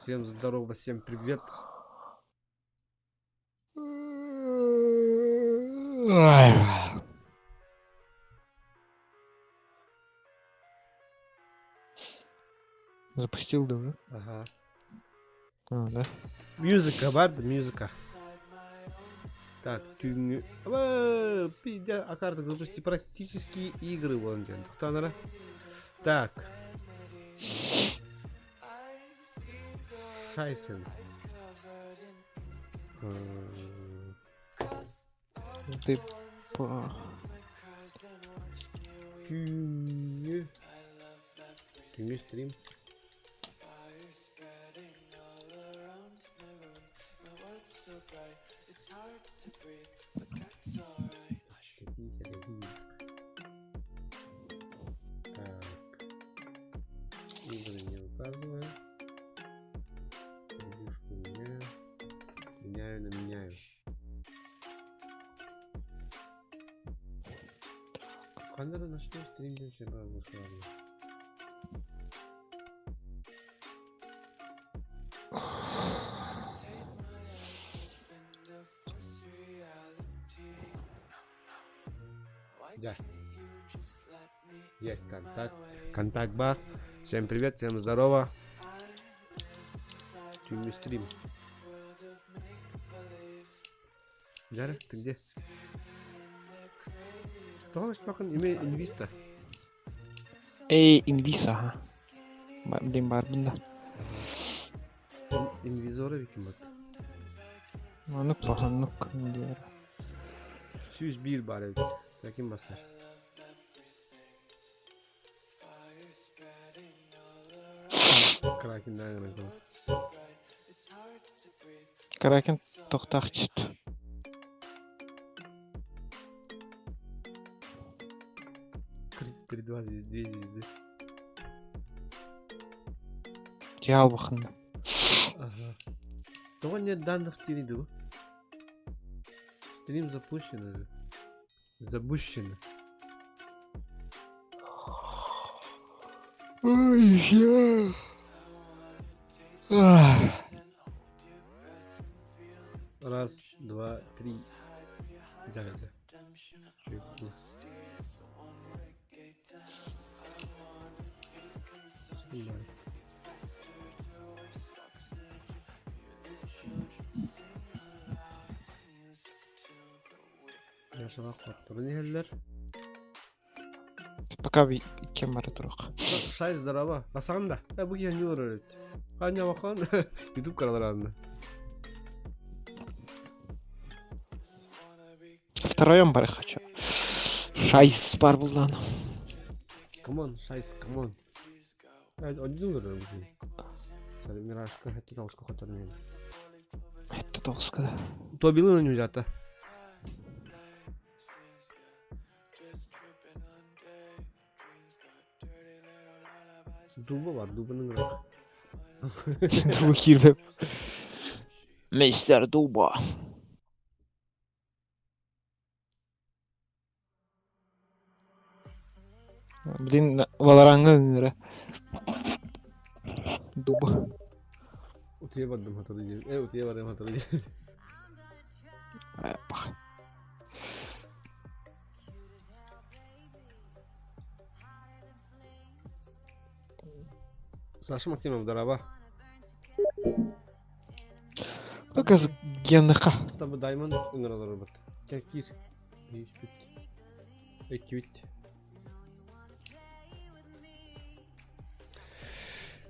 Всем здорово, всем привет. Запустил, да, уже? Ага. Да? Музыка, барда, музыка. Так, түнгі... Пидя, аккардық запусти практические игры, вон ден. Тоқтаныры. Так. Шайсен. Ты по... Түнгі... Түнгі стрим. Так. Игры не указываю. Игрушку меняю. Меняю на меняю. Когда начнем стримить, я бы сказал. Да. Есть контакт. Контакт бар. Всем привет, всем здорово. Тюми стрим. Жара, ты где? Кто bakın ime invista. Инвиса, ага. Блин, бар бunda. Инвизора виким бат. Anık bak, anık diyor. 201 bari. Sakin basar. Kraken'den yana konu. Kraken toxtaq çıktı. Крит 3-2 звезды. Тиал бахында. Ага. Того нет данных в Тириду. Стрим запущен. Запущен. Ой, я. Раз, два, три. Да. Чуть не. Снимаю. Yaşamak faktörü neler? Пока bir kamera тұрық. Шай здорово. Басаған да. Bu gen ne olur? Kanya bakan YouTube kanallarında. Втроем бары хочу. Шайс бар бұлдан. Come on, Шайс, come on. Evet, o yüzden görüyorum bunu. Sen Miraşka hatta kavuşka hatırlayın. Это толско. То билы не взято. Дуба var, dubanın bırak. Дуба кирбеп. Мистер Дуба. Блин, Валоранга önüre. Дуба. Utiye vardım hatırlayın. Utiye vardım hatırlayın. Bak. Саша Максимов, здорово. Bak az yanıka. Tabi Diamond ünlüleri var. Çekir. Hiç bit. Ekvit.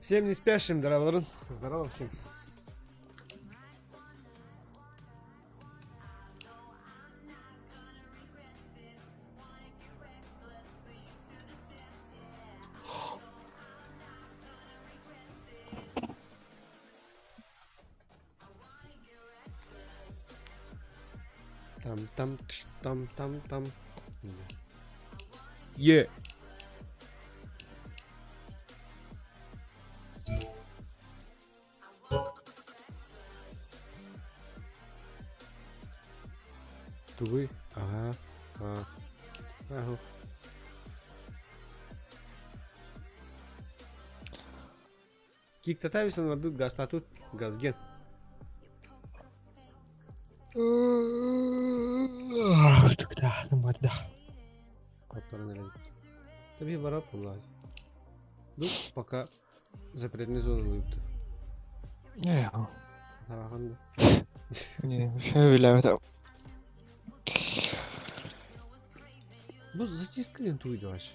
Всем не спящим, здорово. Здорово всем. Там. Е. Тувы. Ага. Ага. Кикта тависан орду газ татут. Газген. Тогда, ну да. Которая налезет. Тебе бара пулать. Ну, пока запретный зону выйдут. Не, Тараханда. не, вообще виляю там. Ну, затискай инту идешь.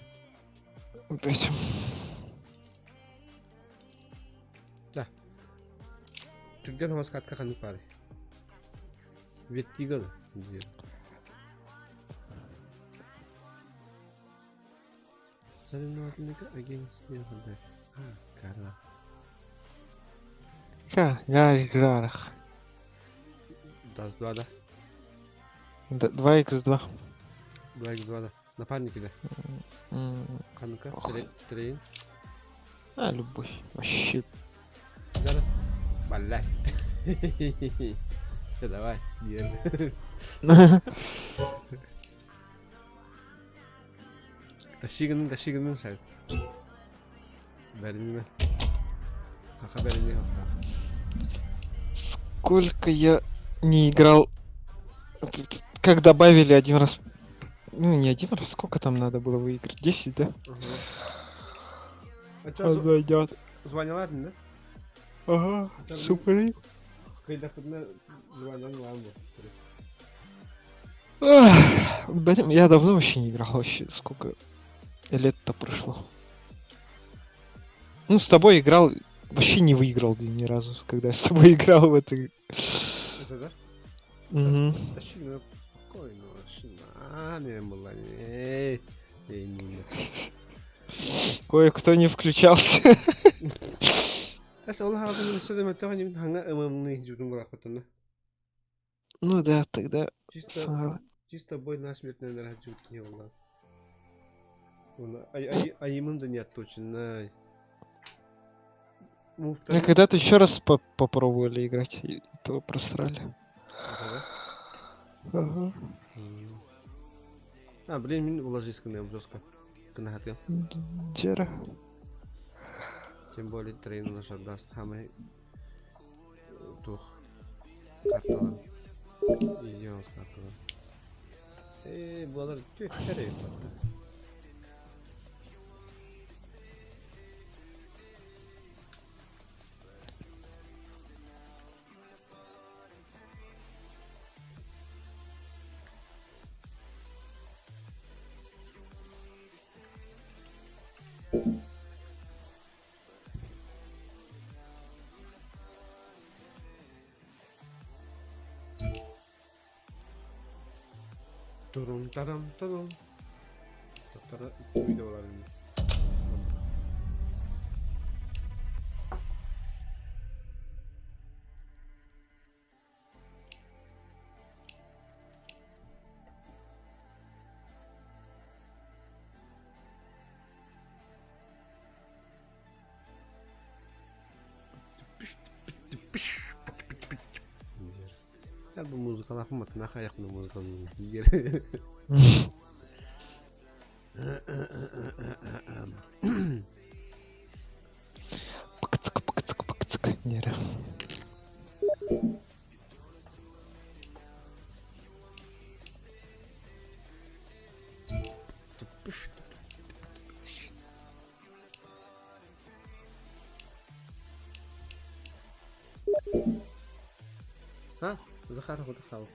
Опять. Түрген у вас катка ханып бар. Веттига да. Соревновательника агентства ХД. Кара. Я играх. Дас 2 да. 2х2. 2х2 да. Напарники да. Ханука. Трейн. А, любовь. Вообще. Да. Балай. Все, давай. Тащиган сайт. Бәріне. Хаха бәріне хақта. Сколько я не играл. Как добавили один раз. Ну, не один раз, сколько там надо было выиграть? 10, да? А чё, Зайдет. звонила, да? Ага, супер. Когда куда звонил ламбо. Блин, я давно вообще не играл, вообще сколько лет-то прошло. Ну, с тобой играл, вообще не выиграл ни разу, когда я с тобой играл в это. Это да? Угу. Тащиган спокойно, не было, не. Кое-кто не включался. Аса Allah абын сөйлеме тағаним ханга ымымны жүрдің балақпатына. Ну да, тогда... Чисто бой насмерть, наверное, жутки не было. Аимым-то нет точно. Мы когда-то еще раз попробовали играть, и то просрали. Ага. А, блин, мен уложись кына обжоска. Кына хотел. Джера. Тем более трейн наш отдаст хамы тух карталан. Изион с карталан. Бұлар түйттері епатты. Turun taram turun. Doktora videolar ini. Ya bu muzikalar matına kayak bu muzikalar. Пакацка. Нера. А? Захар вот хал.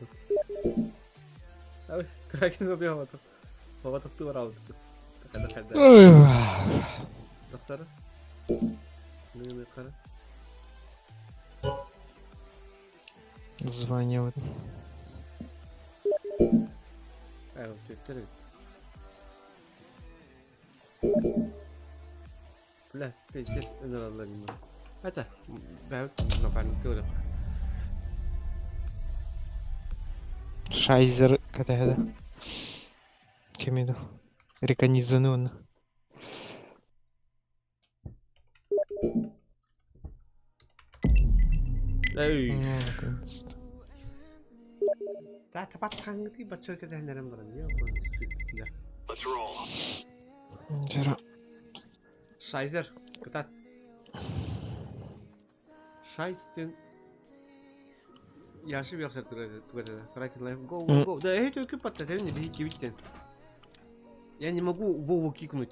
Ой, кракен забегал это. Вот ты урал. Доктор. Не кара. Звонил. Вот ты. Бля, пиздец, это ладно. Хотя, да, напарник. Шайзер, когда чем иду? Реконизационно. Эй. Наконец-то. Да, tepat tangan itu bacor ke dah dalam barang dia. Let's roll. Jera. Шайзер, ketat. Шайстен. Яши бяхсар тугада. Kraken Life. Go. Да, это как подтат, не бейте виттен. Я не могу Вову кикнуть.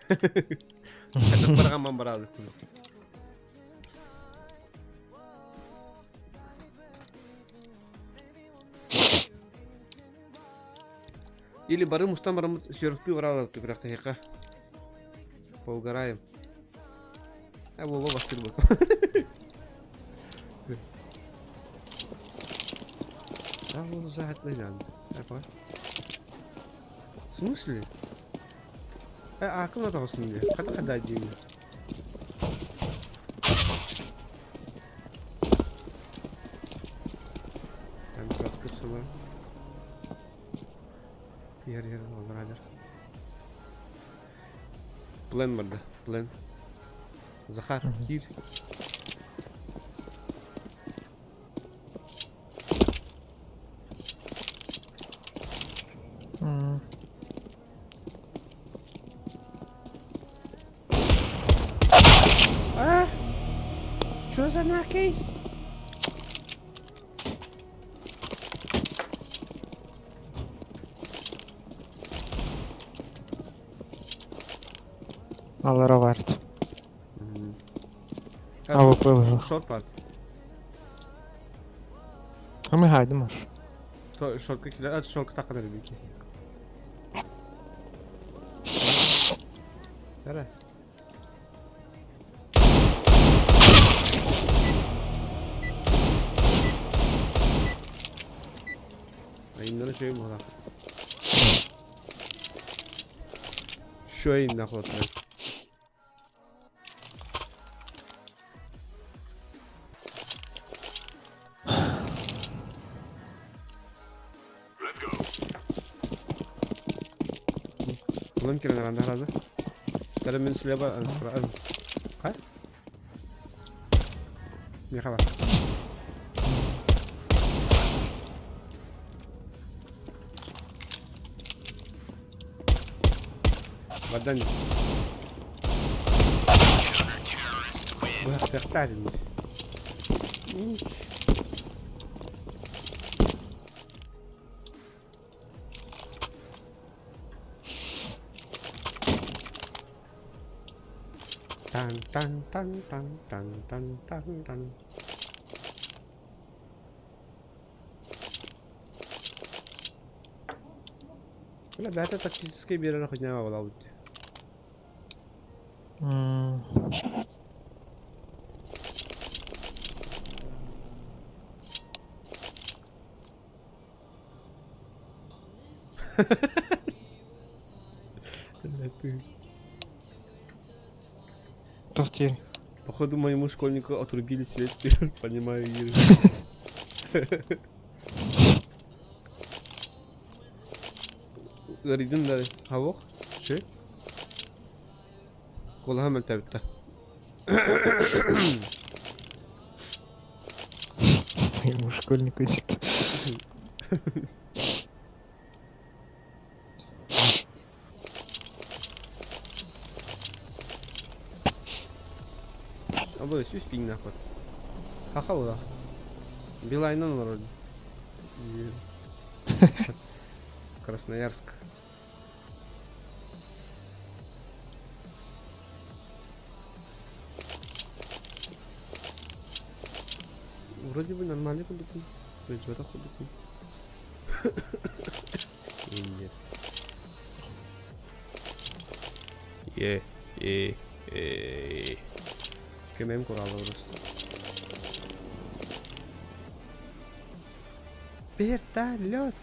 Это барагам барады. Или барым устам барым сюрты врала ты бірақ таяқа. Поугараем. А Вова бастыр бұл. А Вова загатный надо. В смысле? А кім надо басын де? Қада деймін. Там краткір сылар. Yer olabilir. Plan vardı. Plan. Захар, gir. Что за накей? Аллара варит. А ви пили. Шорт парт. А ми гайдемо ж. То шорт килер, а шорт так kadar büyük. Nere? Ayınları şey mi ola? Şu ayın ne kadar? Belum kira ngeranda rasa. Dalam min seleba Quran. Kan? Ni kabar. Badan. Wah, tertarik ni. Tan. Wala dati tactical bira na kanya wala out. Тортир. Походу моему школьнику отрубили свет, понимаю, Ира. Ридин да хавох, şey. Kola hemen tabitta. Ему школьник идет. А вы все спинь нахуй. Ха-ха, Билайна вроде. Красноярск. Вроде бы нормально ходит. Придёт ходит. Нет. Кемем куралы burası. Вертолет.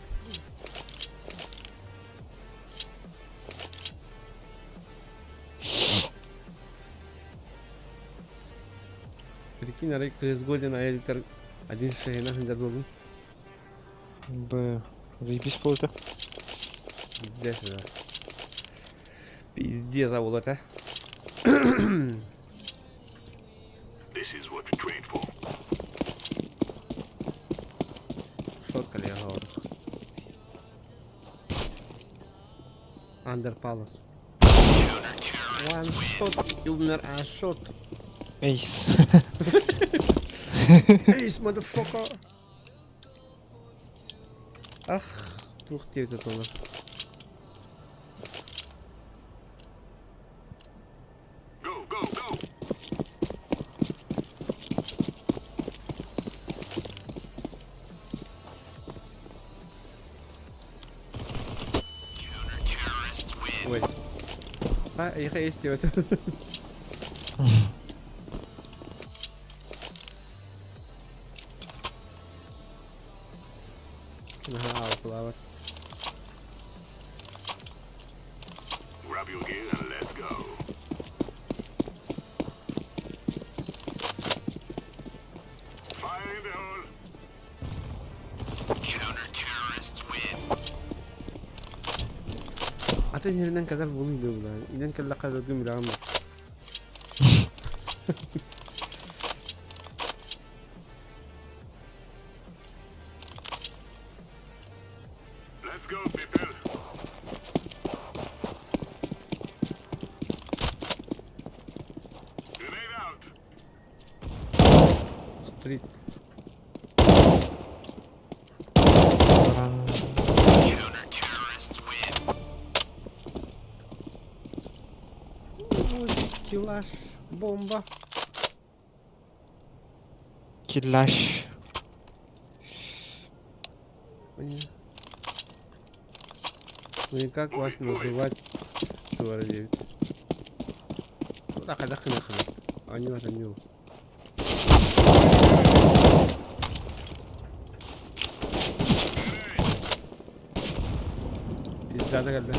Прикинь, Арик годен, а я литр один шейна хендердолун. Б. Заебись полета. Пиздец, да. Пиздец, завод, а. Шотка ли я говорю? Under Palace. One shot, you умер, а shot. Ace. Ace, motherfucker! Ach, toch deed het al. Wait. Ah, je geest dood. Flower. Grab your gear and let's go. Fire in the hole. Counter-terrorists win. Atin yun ang kadal bumilo ba? Ilan kalakad gumilama. Let's go, people. Grenade out. Street. Run. Counter-terrorists win. Kilash. Bomba. Киляш. Понятно. Ну и как вас называть? Говорили. Так, а нахрен. Они это не. Пизда тогда.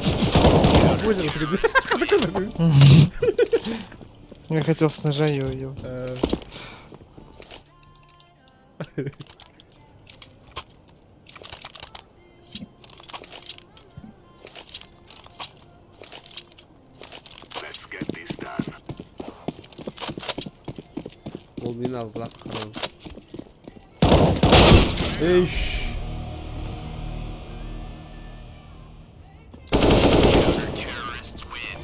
Понял, Я хотел с ножа ее. Let's get this done. Полбина в глаз хорон. Эйш. Counter-terrorists win.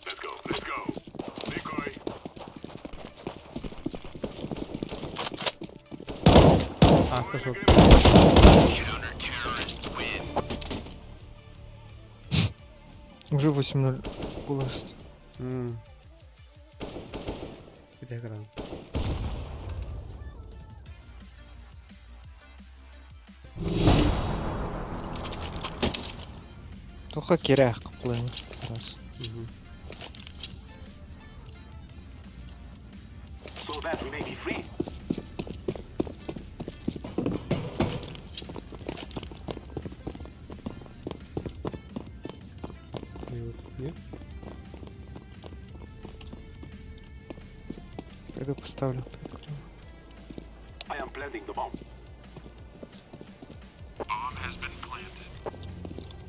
Let's go, let's go. Decoy. А, 100 Counter-terrorists win. Уже 8-0. Голос. Где экран? Только киряк плен. Раз. So that we may be free. Нет? Пойду поставлю. I am planting the bomb. Bomb has been planted.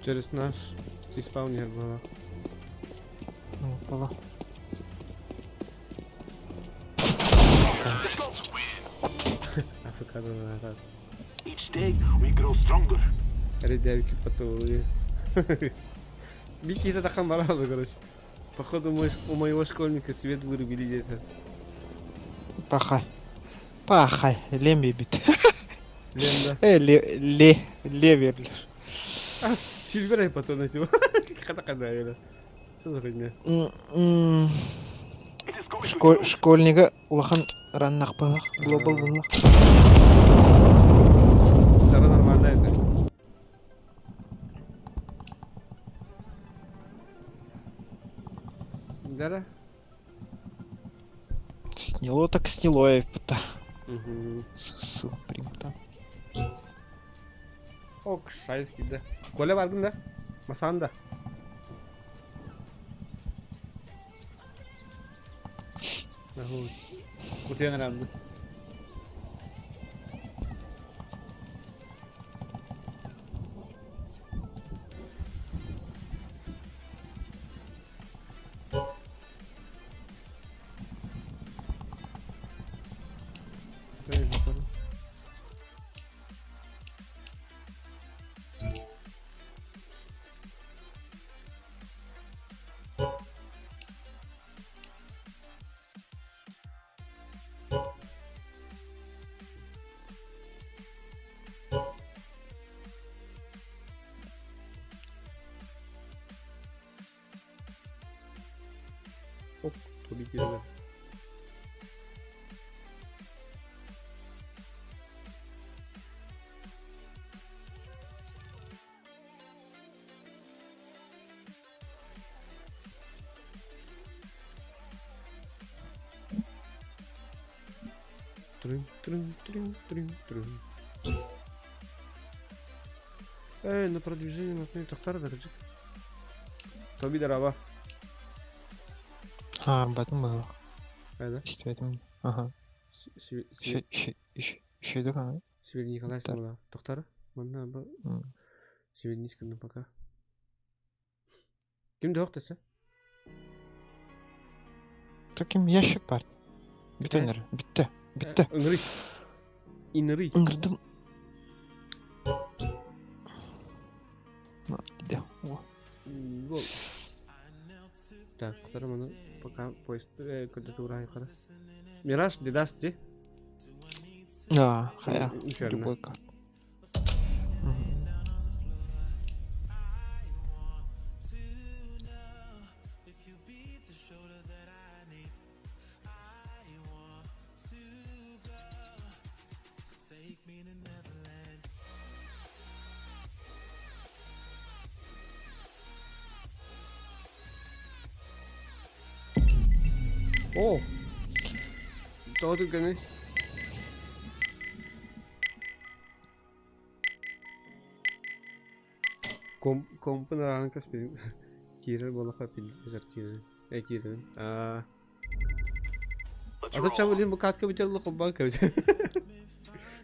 Через наш спаунер было. Ну, упала. Terrorists win. АФК назад. Each day we grow stronger. Редявки потулые. Вики это так хамарада, короче. Походу у моего школьника свет вырубили где-то. Пахай. Пахай. Лемби бит. Ленда. Левер. А, Сильверай потом на него. Когда это? Что за фигня? It is going to explode. Школьника улахан раннах балах. Глобал балах. Вчера нормально это. Да-да? Сняло так сняло, я пыта. Угу. Примта. Ok, şayet de. Gole vardın da. Masanda. Ahu. Kutuya nerede? Şöyle bakalım. Hop, tabii ki öyle. Трын, трын, трын, трын, трын. На продвижение на отмене тохтара да рычит. Тоби дараба. Батым было. Кайда? Действительно. Ага. Еще иду канал. Север Николаевич была. Тохтара? Мана ба. Север Нисканы пока. Ким доқтысы? Таким ящик бар. Битенер. Битте. Bitti. Ingri. Inri. Ingirdim. Gidiyor. Гол. Так, вторым оно пока поезд куда-то урай хара. Мираж, Дидас, где? Да, хая. Инферно. Любой карт. О! Что ты гони? Компын аранкас пилин. Кирер болака пилин. Жар кирер. Кирер. А то чего лин букатка битер лохо банка.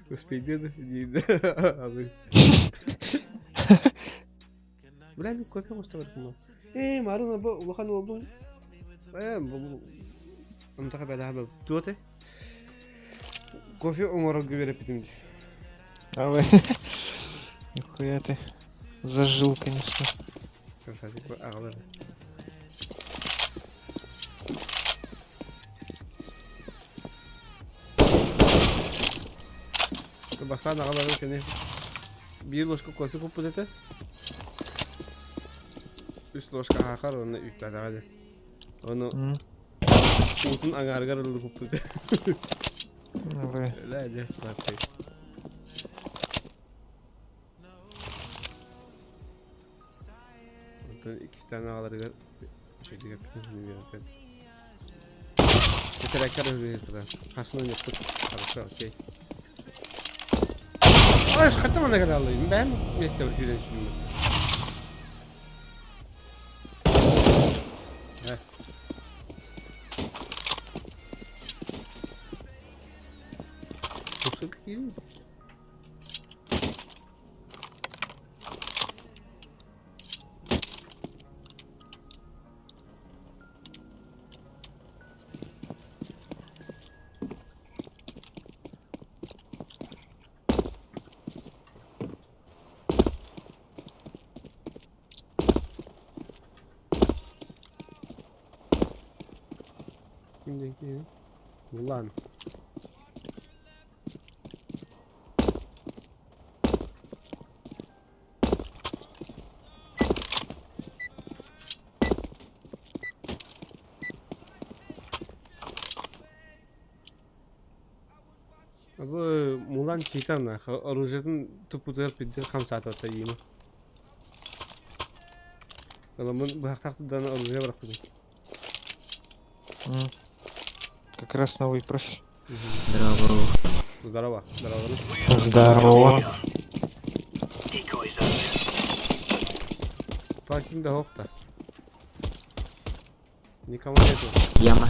Успей деда. Бля, ми кофе муста варкума. Марuna bu ulakan oldum. Bu منطقة بعدها حباب توتي كوفي عمره كبيرة بتمدي. Ой. Нихуя ты. Зажил, конечно. Красавчик, أغلى. بس أنا أغلى كنيه. بيلوش كوفي كوبودته. بيلوش كهاخر ولا يبتعد هذا. أنا Utun agar-agar dulu kuput. Lah aja seperti. Utun iki tane agar-agar şey diye yaptım bilmiyorum. Tekrar karıştırıyor burada. Hasını yaptık. Tamam, okey. Ay, çıkarttım ona kadar alayım. Ben neyse bir şey düşündüm. Çok iyi. Kimdeki? Ulan. Bu Mulan çiğdem оружиедің тупутер пидер хамсат ата ема. Аламын бахтақты дана оружие бірақ бүгін. Как раз новый профиль. Здорово. Здорово. Здорово. Факинг да хофта. Никому нету. Яма.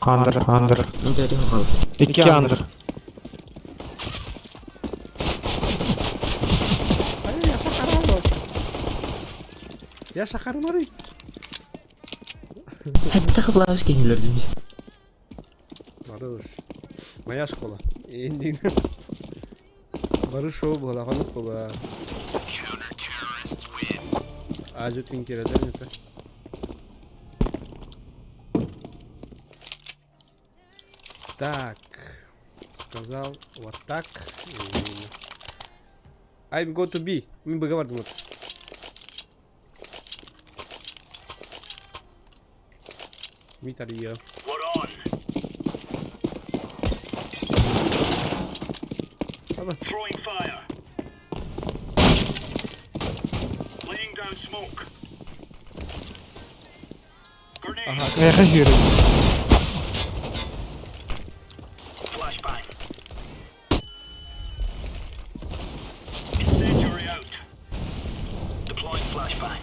Андер. İki андер. Hayır yaşa karar. Я шақарым арай. Хәтта кыблабыз кеңелердим. Барыш. Моя школа. Енді. Барыш шоу бола, қанық бола. Ажу тинкереден это. Так. Сказал вот так. I'm go to B. Мы бы говорим вот. Митария. What on? Throwing fire. Laying down smoke. Grenade. Ага. Я хозяин. Flashbang. Incendiary out. Deploying flashbang.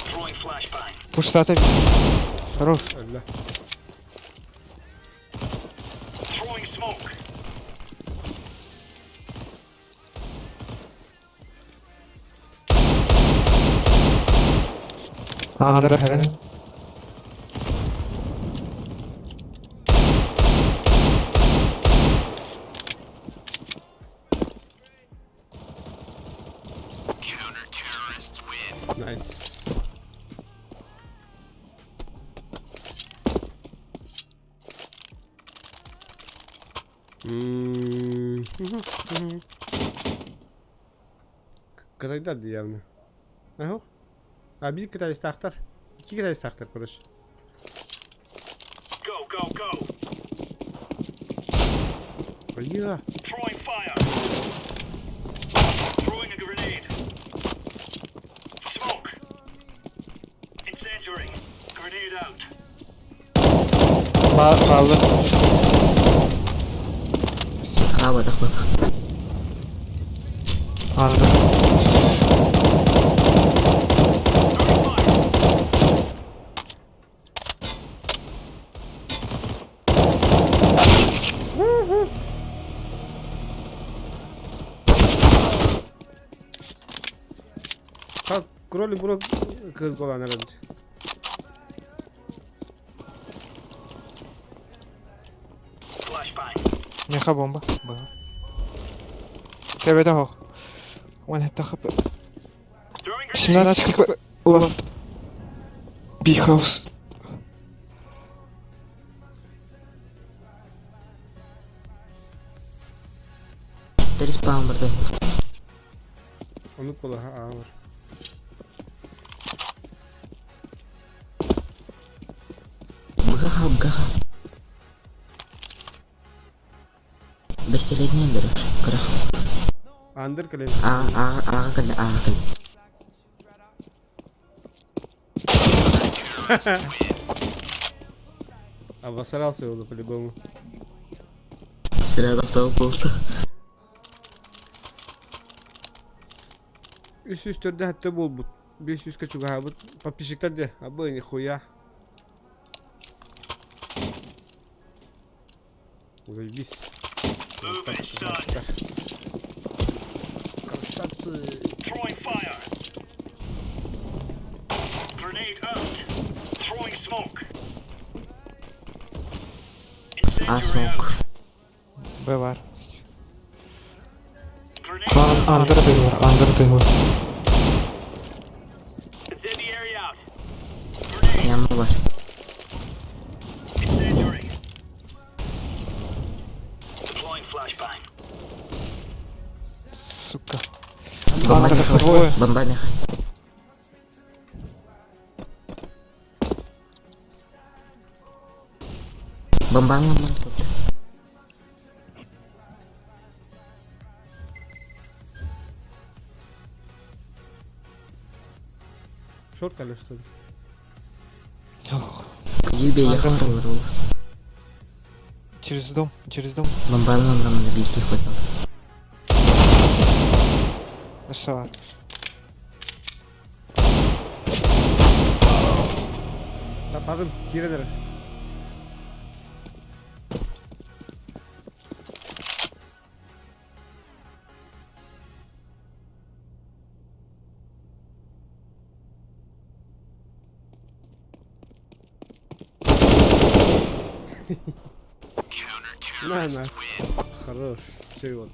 Throwing flashbang. Пустата. Хорош. Öyle. Throwing smoke. Андыр хәрән. Nice. Kadaydı явно. Ага. А bir китайский тахтар. İki китайский тахтар, короче. Go, go, go. Бля. Throwing fire. Throwing a grenade. Smoke. Incendiary. Grenade out. Kaldı. Havada bak. Андыр. Kalk, kroli bura kız olan herhalde. Flashbang. Меха бомба. Была. Тебе того. Вон это хп. Throwing grenade. 17 хп. Ласт. Бихаус. Dari spam burada. Unut bula ha ağır. Бгаха. Бесселедnya dari kerah. Andır kalem. Kena. Обосрался его по-любому. Сразу в просто. Üst üste hatta bol bu. 500 kaçuk ha bu. Papişikler de. Abi ne хуя. Заебись. Move it, son. Красавцы. Throwing fire. Grenade out. Throwing smoke. Incendiary Smoke. out. Б var. Grenade out. Андыр дыгы var. Андыр дыгы var. Incendiary out. Grenade. Yanma var. Incendiary. Deploying flashbang. Сука. Bomba Андыр mecha. двое. Bomba mecha. Bomba mecha. Short kalıyor işte. Ох. Yübe yakınlar olur. Через дом. Через дом. Bombanın da bilgi хватало. Aşağı var. Tapadım. Gireler. На. Хорош. Чей вот.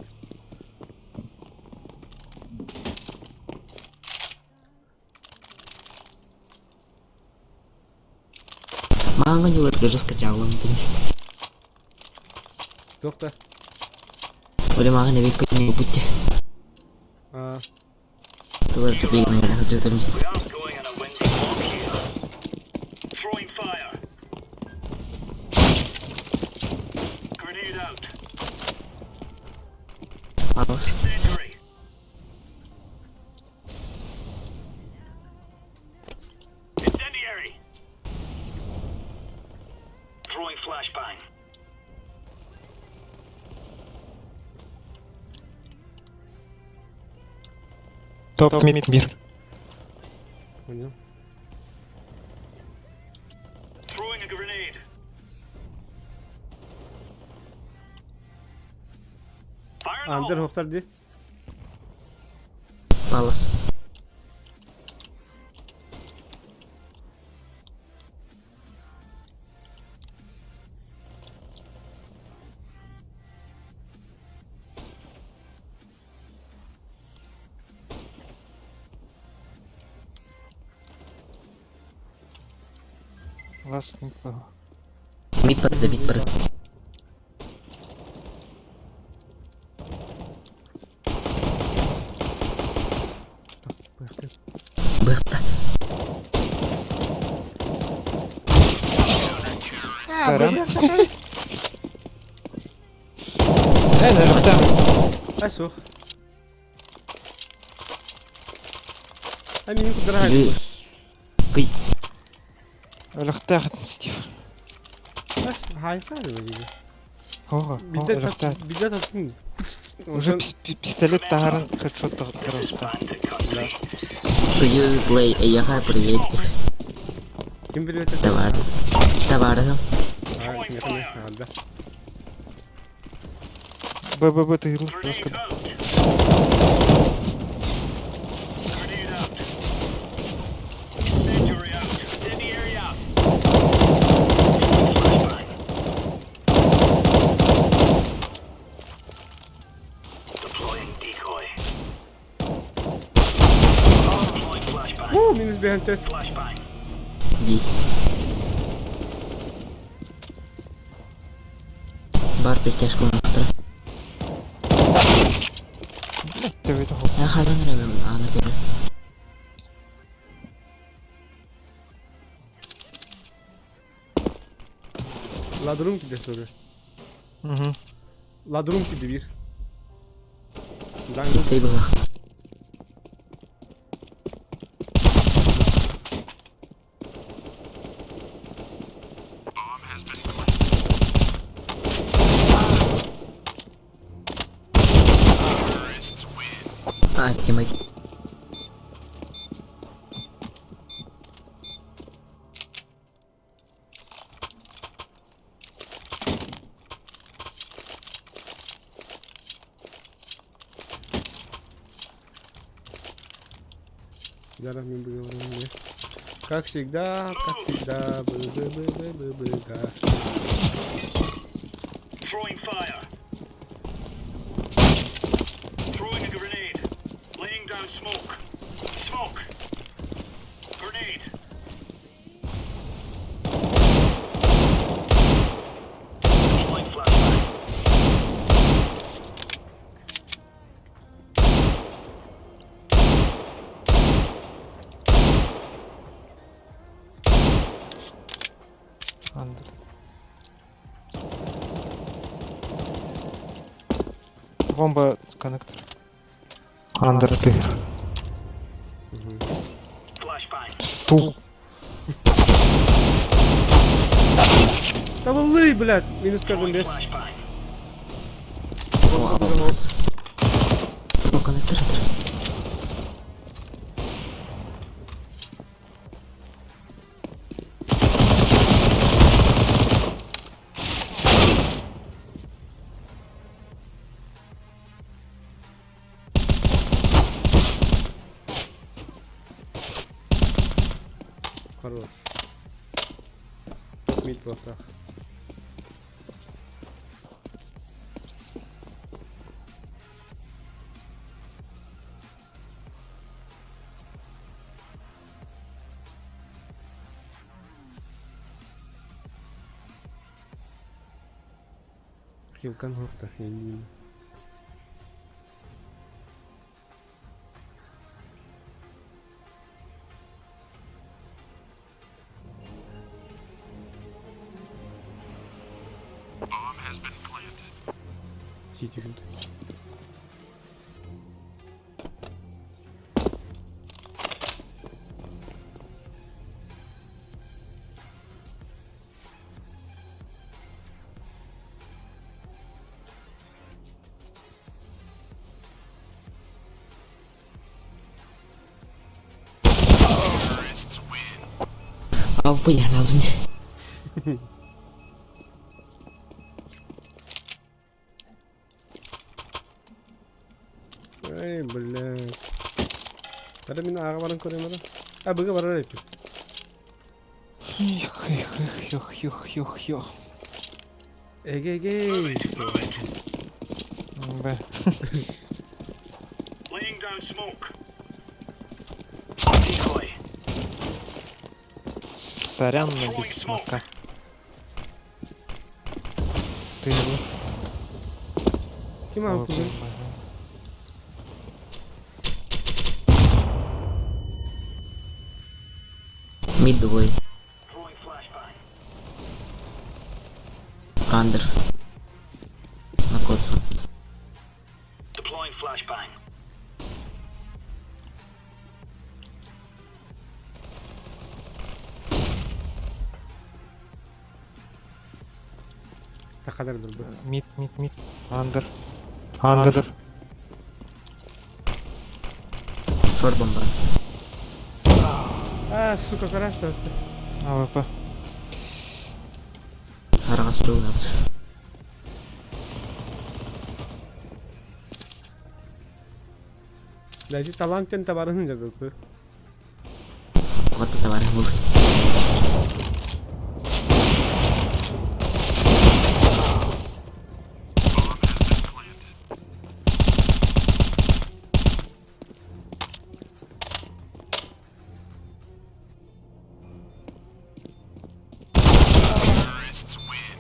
Манго не вот уже скачал он тут. Кто-то. Boleh makan dari ikutnya putih. А, Tu baru tepi naik kerja tadi. We aren't going on a windy walk here. Throwing fire. Grenade out. Malas. Incendiary. Incendiary. Throwing flashbang. Топ мид мир. понял. Throwing a grenade. Fire in the Андер hole. Хохтар ди. Malas. Ласт не понял. Mid per. Пошли. Berta. Сорян. Наверное, Асух. Ами никуда драгать. Или... Кый. Лахтахт, Стив. Ас, хайфа ли вроде. Ого, Бидет лахтахт. бидет атың. Уже пистолет тагарын хедшот тарашта. Да. Кый play. Я хай привет. Ким билет это? Товар. Товаром. А, не конечно, да. ББ ты играл Grenade просто. out. Grenade out. Incendiary out. Incendiary out. Flashbang. Deploying decoy. Deploying flashbang. Минус бегантет. Flashbang. Ди. Бар перетяжку на Ты видел? Я хай не на тебе. Ладрум киде sonra. Угу. Ладрум киде bir. Сей была. А, тиммейт. Зараз мы будем говорить. Как всегда, да. Throwing fire. Throwing a grenade. Laying down smoke. Smoke. Grenade. Deploying flashbang. Андер. Бомба коннектор. Андер ты. Flashbang. Стул. Да волны, блядь, минус каждый Throwing лес. flashbang. О, обалдеть. Ну, коннектор. Хорош. Мид просто. Килкан хохта. Bomb has been planted. Читер. Terrorists win. AWP yani az önce. Ay, блядь. Ada mina nakakawalan ko rin mo na. Ah, baga marami rin. Ёх. Ege. Б. Laying down smoke. Decoy. Сорян, но без смока. Ты его. Kim aldı bunu? Mid двое. Throwing flashbang. Андер. На коцу. Deploying flashbang. Ne kadardır bu? Мид. Андер. Шорт бомба. Ah, сука, karasta. АВП. Арға сүру надо. Lagi talangken tabaran jaga ko. Вот это товары был. Terrorists win.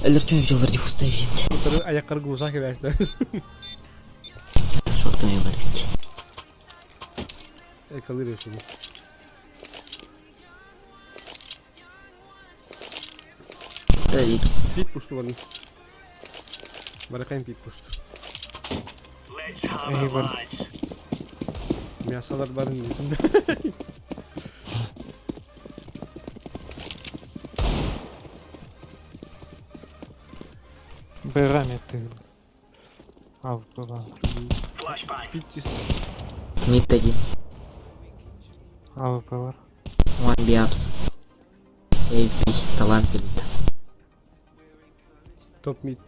Öldürtme videoları difuz stavim. Yukarı ayakları uzak ederler. Шорт мне болит. Kalır seni. Да, вид. Pit push'tu var. Barakayım pit push'tu. Let's have Hey, our bud. lives. Miyasalar barın yüzünde. Б-рами ты. АВП. Flashbang. Pit çiz. Мид один. АВП. One biaps. AP. Талантливый. Top mid.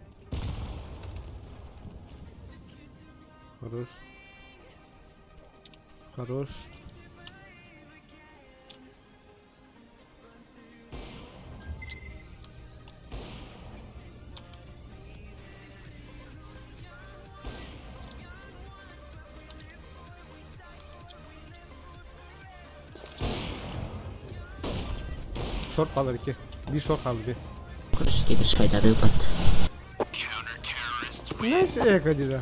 Хорош. Short kalır iki. Bir short kaldı bir. Короче, кидыш кайда выпад. Counter terrorists win. Neyse Kadir'e.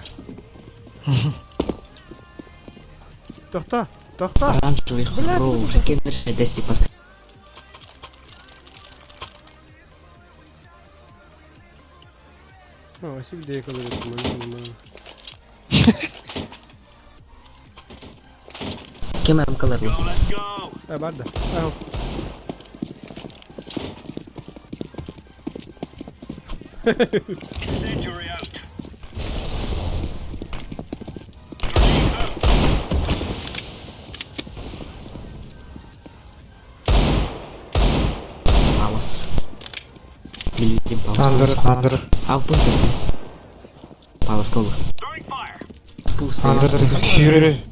Tohta. Оранжевый хорош. Кидыш кайда выпад. Ha, şimdi de yakalayacağım ben. Кем амкалар был? Go, let's go. Ha, barda. Ha. Incendiary out. Grenade out. Палас. Билибим палас. Андер. А в бункер. Палас колу. Throwing fire. Андер. Фьюри.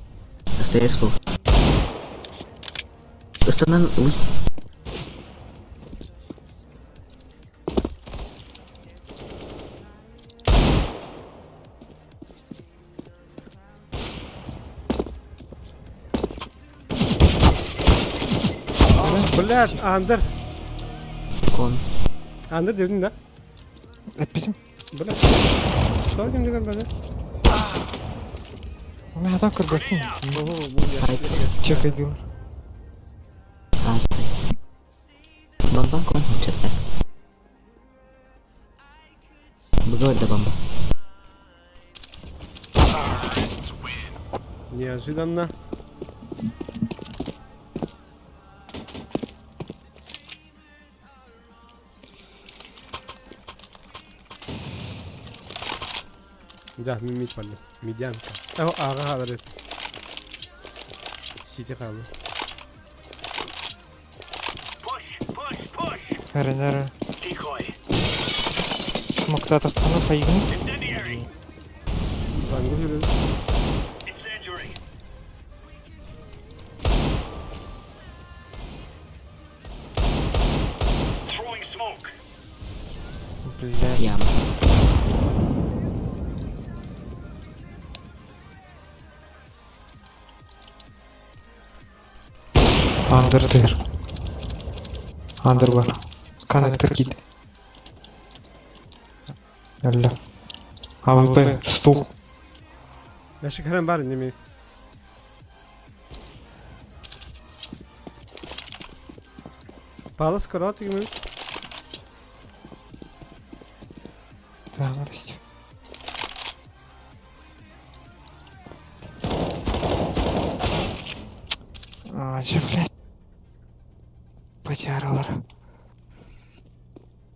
СТС кол. Останан... Уй. Блядь, Андер. Кон. Андер dedin de. Bizim Блядь. Сау ким деген бәле? мен адам көрбөкмүн. Ого, бұл Сайт. Чек айдылар. А, сайт. Бомба кон хочет. Burada бомба. Неожиданно. Да, мимит пали. Медянка. О, ага, қалар. Сити қалды. Әрі. Decoy. Смокта тақтаны қайгын. Incendiary. Заңғы жүреді. Incendiary. Throwing smoke. Блядь. Яма. Андердер. Андер бар. Коннектор кит. Әлі. АВП. Стул. Яшик хәрәм бар неме. Палас карат кеме. Да, нарешті. Блядь. Потяралар.